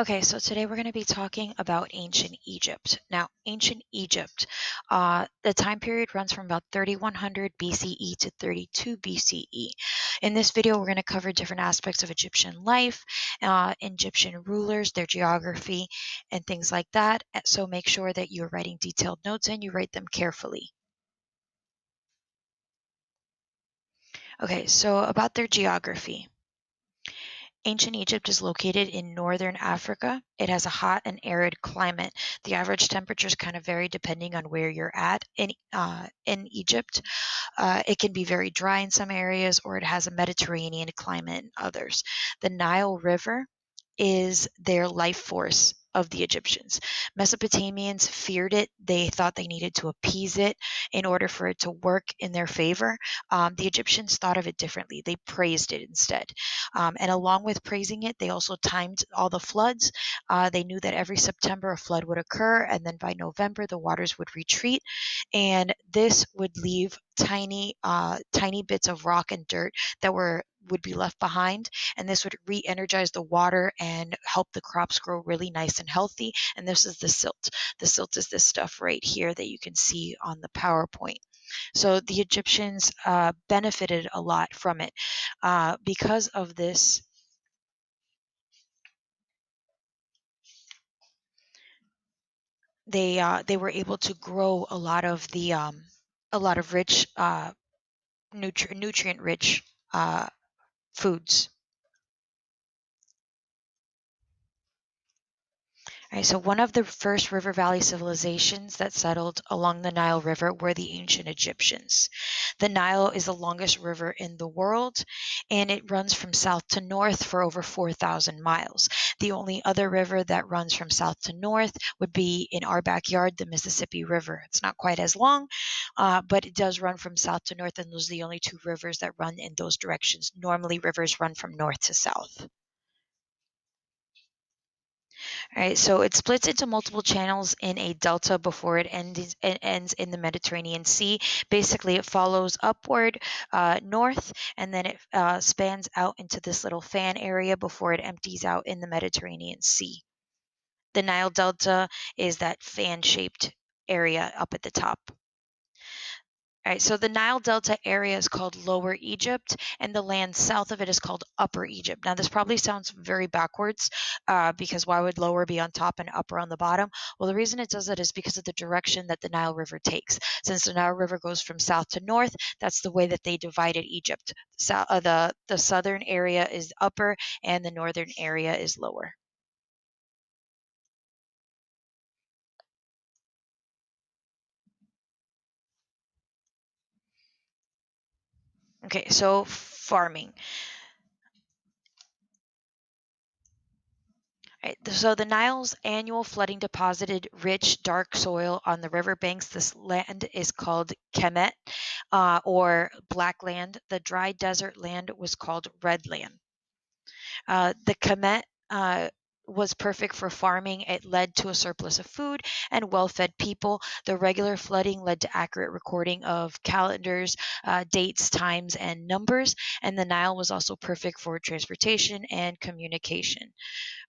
Okay, so today we're going to be talking about ancient Egypt. Now, ancient Egypt, the time period runs from about 3100 BCE to 32 BCE. In this video, we're going to cover different aspects of Egyptian life, Egyptian rulers, their geography, and things like that. So make sure that you're writing detailed notes and you write them carefully. Okay, so about their geography. Ancient Egypt is located in northern Africa. It has a hot and arid climate. The average temperatures kind of vary depending on where you're at in Egypt. It can be very dry in some areas, or it has a Mediterranean climate in others. The Nile River is their life force of the Egyptians. Mesopotamians feared it. They thought they needed to appease it in order for it to work in their favor. The Egyptians thought of it differently. They praised it instead. And along with praising it, they also timed all the floods. They knew that every September a flood would occur, and then by November the waters would retreat, and this would leave tiny bits of rock and dirt that would be left behind, and this would re-energize the water and help the crops grow really nice and healthy. And this is the silt. The silt is this stuff right here that you can see on the PowerPoint. So the Egyptians benefited a lot from it. Because of this, they were able to grow a lot of rich nutrient rich foods. Right, so one of the first river valley civilizations that settled along the Nile River were the ancient Egyptians. The Nile is the longest river in the world, and it runs from south to north for over 4,000 miles. The only other river that runs from south to north would be in our backyard, the Mississippi River. It's not quite as long, but it does run from south to north, and those are the only two rivers that run in those directions. Normally, rivers run from north to south. Right, so it splits into multiple channels in a delta before it ends in the Mediterranean Sea. Basically, it follows upward north, and then it spans out into this little fan area before it empties out in the Mediterranean Sea. The Nile Delta is that fan-shaped area up at the top. All right, so the Nile Delta area is called Lower Egypt, and the land south of it is called Upper Egypt. Now, this probably sounds very backwards because why would lower be on top and upper on the bottom? Well, the reason it does that is because of the direction that the Nile River takes. Since the Nile River goes from south to north, that's the way that they divided Egypt. The southern area is upper, and the northern area is lower. Okay, so farming. Right, so the Nile's annual flooding deposited rich, dark soil on the riverbanks. This land is called Kemet, or black land. The dry desert land was called red land. The Kemet was perfect for farming. It led to a surplus of food and well-fed people. The regular flooding led to accurate recording of calendars, dates, times, and numbers. And the Nile was also perfect for transportation and communication.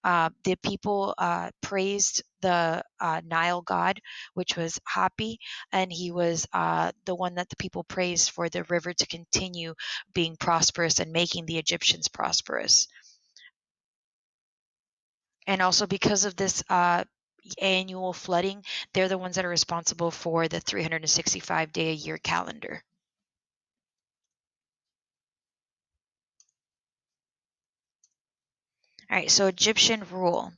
The people praised the Nile god, which was Hapi, and he was the one that the people praised for the river to continue being prosperous and making the Egyptians prosperous. And also because of this annual flooding, they're the ones that are responsible for the 365-day-a-year calendar. All right, so Egyptian rule.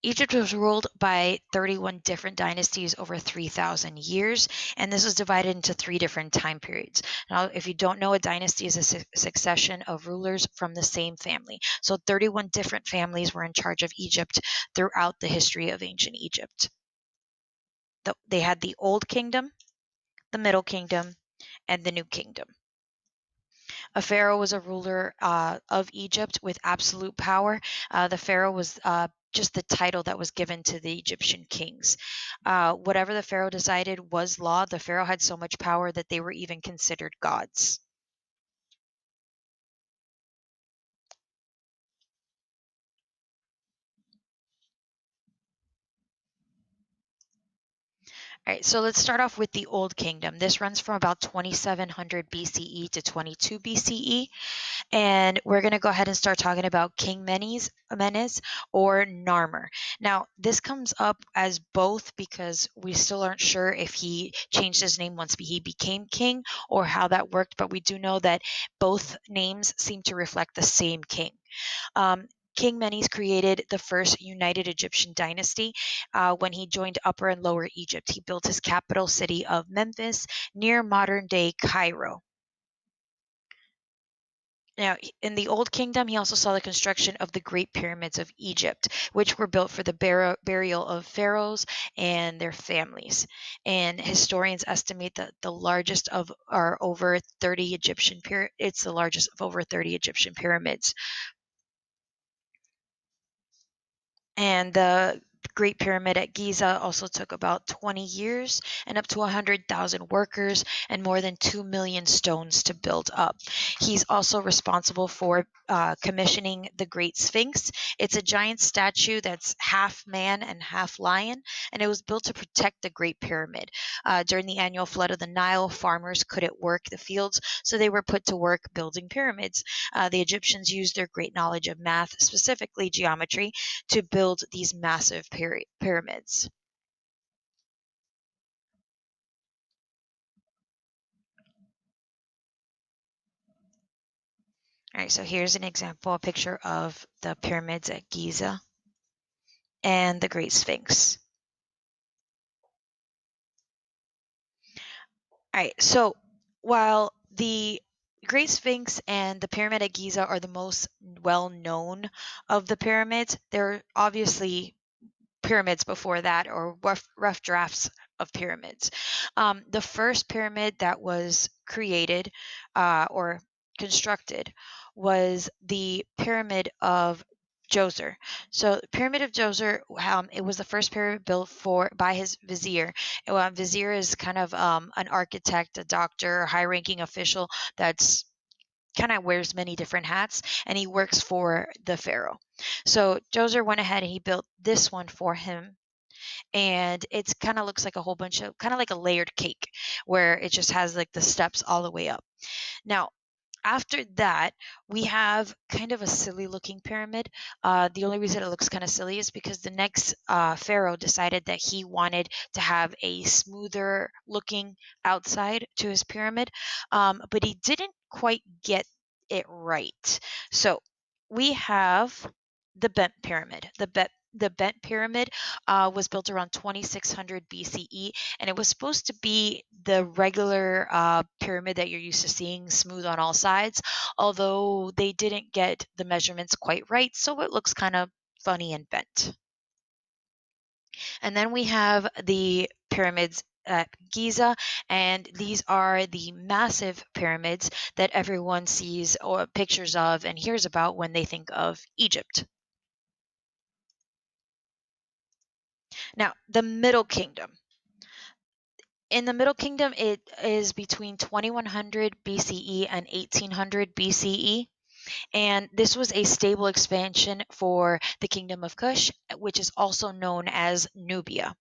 Egypt was ruled by 31 different dynasties over 3,000 years, and this was divided into three different time periods. Now, if you don't know, a dynasty is a succession of rulers from the same family. So 31 different families were in charge of Egypt throughout the history of ancient Egypt. They had the Old Kingdom, the Middle Kingdom, and the New Kingdom. A pharaoh was a ruler of Egypt with absolute power. The pharaoh was just the title that was given to the Egyptian kings. Whatever the pharaoh decided was law. The pharaoh had so much power that they were even considered gods. All right, so let's start off with the Old Kingdom. This runs from about 2700 BCE to 22 BCE. And we're going to go ahead and start talking about King Menes or Narmer. Now, this comes up as both because we still aren't sure if he changed his name once he became king or how that worked, but we do know that both names seem to reflect the same king. Um, King Menes created the first united Egyptian dynasty when he joined Upper and Lower Egypt. He built his capital city of Memphis near modern day Cairo. Now, in the Old Kingdom, he also saw the construction of the Great Pyramids of Egypt, which were built for the burial of pharaohs and their families. And historians estimate that the largest of are over 30 Egyptian it's the largest of over 30 Egyptian pyramids. And the Great Pyramid at Giza also took about 20 years and up to 100,000 workers and more than 2 million stones to build up. He's also responsible for commissioning the Great Sphinx. It's a giant statue that's half man and half lion, and it was built to protect the Great Pyramid. During the annual flood of the Nile, farmers couldn't work the fields, so they were put to work building pyramids. The Egyptians used their great knowledge of math, specifically geometry, to build these massive pyramids. All right, so here's an example, a picture of the pyramids at Giza and the Great Sphinx. All right, so while the Great Sphinx and the Pyramid at Giza are the most well known of the pyramids, they're obviously pyramids before that, or rough drafts of pyramids. The first pyramid that was created or constructed was the Pyramid of Djoser. So, the Pyramid of Djoser, it was the first pyramid built for by his vizier. Vizier is kind of an architect, a doctor, a high-ranking official that's kind of wears many different hats, and he works for the pharaoh. So Djoser went ahead and he built this one for him, and it's kind of looks like a whole bunch of kind of like a layered cake where it just has like the steps all the way up. Now, after that, we have kind of a silly looking pyramid. The only reason it looks kind of silly is because the next pharaoh decided that he wanted to have a smoother looking outside to his pyramid, but he didn't quite get it right. So we have the bent pyramid. The bent pyramid was built around 2600 BCE, and it was supposed to be the regular pyramid that you're used to seeing, smooth on all sides, although they didn't get the measurements quite right, so it looks kind of funny and bent. And then we have the pyramids at Giza, and these are the massive pyramids that everyone sees or pictures of and hears about when they think of Egypt. Now, the Middle Kingdom. In the Middle Kingdom, it is between 2100 BCE and 1800 BCE. And this was a stable expansion for the Kingdom of Kush, which is also known as Nubia.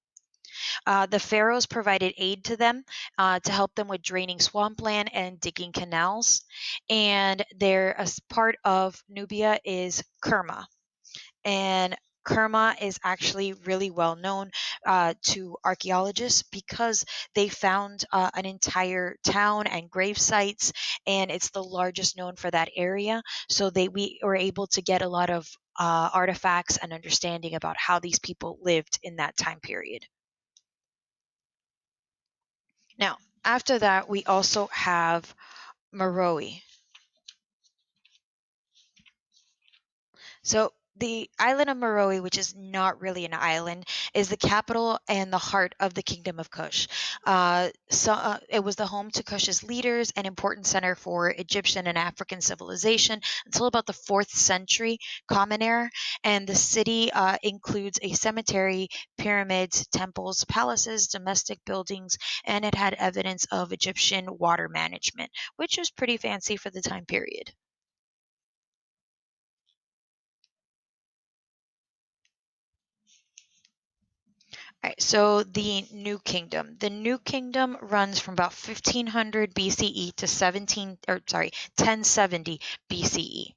The pharaohs provided aid to them to help them with draining swampland and digging canals. And their as part of Nubia is Kerma, and Kerma is actually really well known to archaeologists because they found an entire town and grave sites, and it's the largest known for that area. So we were able to get a lot of artifacts and understanding about how these people lived in that time period. Now, after that, we also have Meroe. So the island of Meroe, which is not really an island, is the capital and the heart of the Kingdom of Kush. It was the home to Kush's leaders, an important center for Egyptian and African civilization until about the 4th century Common Era. And the city includes a cemetery, pyramids, temples, palaces, domestic buildings, and it had evidence of Egyptian water management, which was pretty fancy for the time period. Right, so the New Kingdom. The New Kingdom runs from about 1500 BCE to 1070 BCE.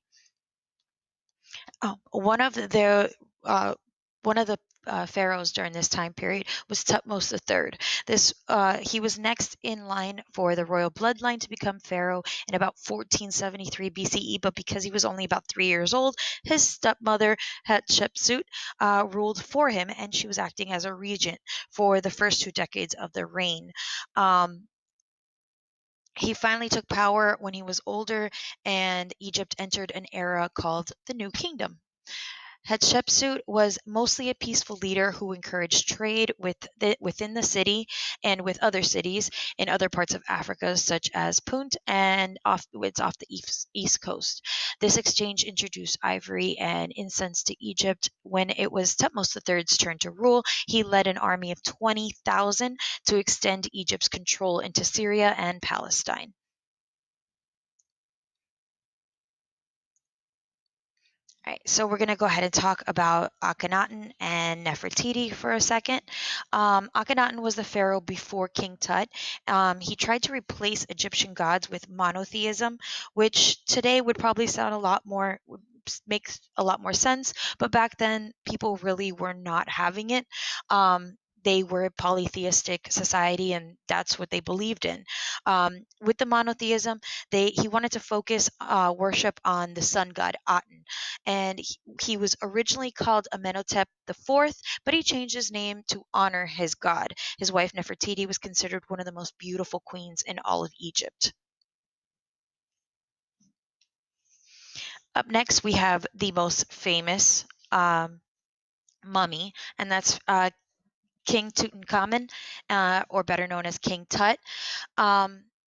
One of uh, one of the pharaohs during this time period was Tutmosis III. He was next in line for the royal bloodline to become pharaoh in about 1473 BCE, but because he was only about 3 years old, his stepmother Hatshepsut ruled for him, and she was acting as a regent for the first 2 decades of the reign. Um, he finally took power when he was older, and Egypt entered an era called the New Kingdom. Hatshepsut was mostly a peaceful leader who encouraged trade within the city and with other cities in other parts of Africa, such as Punt and it's off the east coast. This exchange introduced ivory and incense to Egypt. When it was Tutmosis III's turn to rule, he led an army of 20,000 to extend Egypt's control into Syria and Palestine. All right, so we're going to go ahead and talk about Akhenaten and Nefertiti for a second. Akhenaten was the pharaoh before King Tut. He tried to replace Egyptian gods with monotheism, which today would probably sound a lot more would make a lot more sense, but back then people really were not having it. They were a polytheistic society, and that's what they believed in. With the monotheism, he wanted to focus worship on the sun god Aten, and he was originally called Amenhotep IV, but he changed his name to honor his god. His wife Nefertiti was considered one of the most beautiful queens in all of Egypt. Up next, we have the most famous mummy, and that's King Tutankhamun, or better known as King Tut.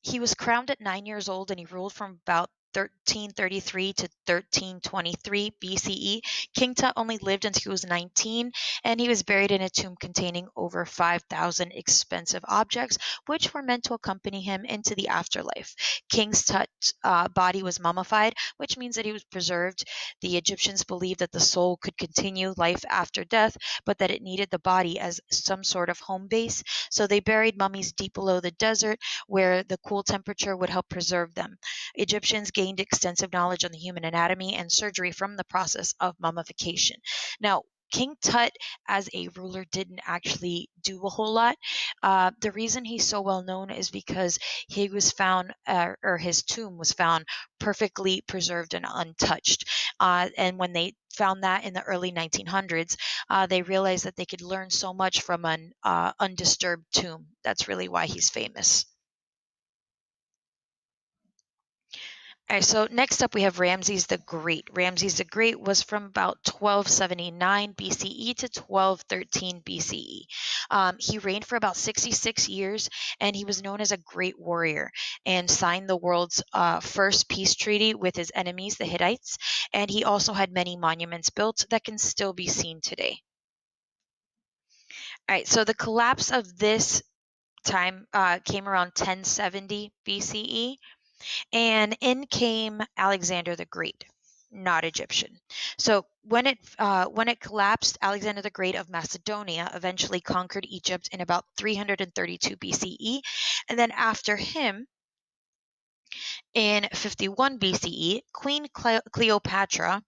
He was crowned at 9 years old, and he ruled from about 1333 to 1323 BCE. King Tut only lived until he was 19, and he was buried in a tomb containing over 5,000 expensive objects, which were meant to accompany him into the afterlife. King Tut's body was mummified, which means that he was preserved. The Egyptians believed that the soul could continue life after death, but that it needed the body as some sort of home base. So they buried mummies deep below the desert, where the cool temperature would help preserve them. Egyptians gained extensive knowledge on the human anatomy and surgery from the process of mummification. Now, King Tut, as a ruler, didn't actually do a whole lot. The reason he's so well known is because he was found, or his tomb was found perfectly preserved and untouched. And when they found that in the early 1900s, they realized that they could learn so much from an undisturbed tomb. That's really why he's famous. All right, so next up we have Ramses the Great. Ramses the Great was from about 1279 BCE to 1213 BCE. He reigned for about 66 years, and he was known as a great warrior and signed the world's first peace treaty with his enemies, the Hittites. And he also had many monuments built that can still be seen today. All right, so the collapse of this time came around 1070 BCE. And in came Alexander the Great, not Egyptian. So when it collapsed, Alexander the Great of Macedonia eventually conquered Egypt in about 332 BCE, and then after him, in 51 BCE, Queen Cleopatra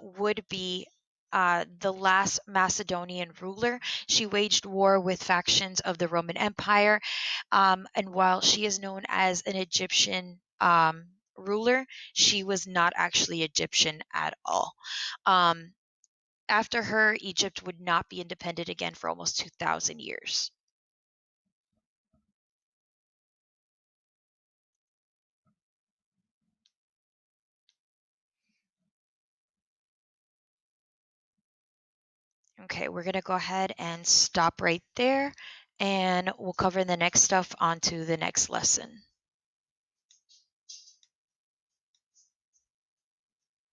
would be the last Macedonian ruler. She waged war with factions of the Roman Empire, and while she is known as an Egyptian ruler, she was not actually Egyptian at all. Um, After her, Egypt would not be independent again for almost 2,000 years. Okay, we're going to go ahead and stop right there, and we'll cover the next stuff onto the next lesson.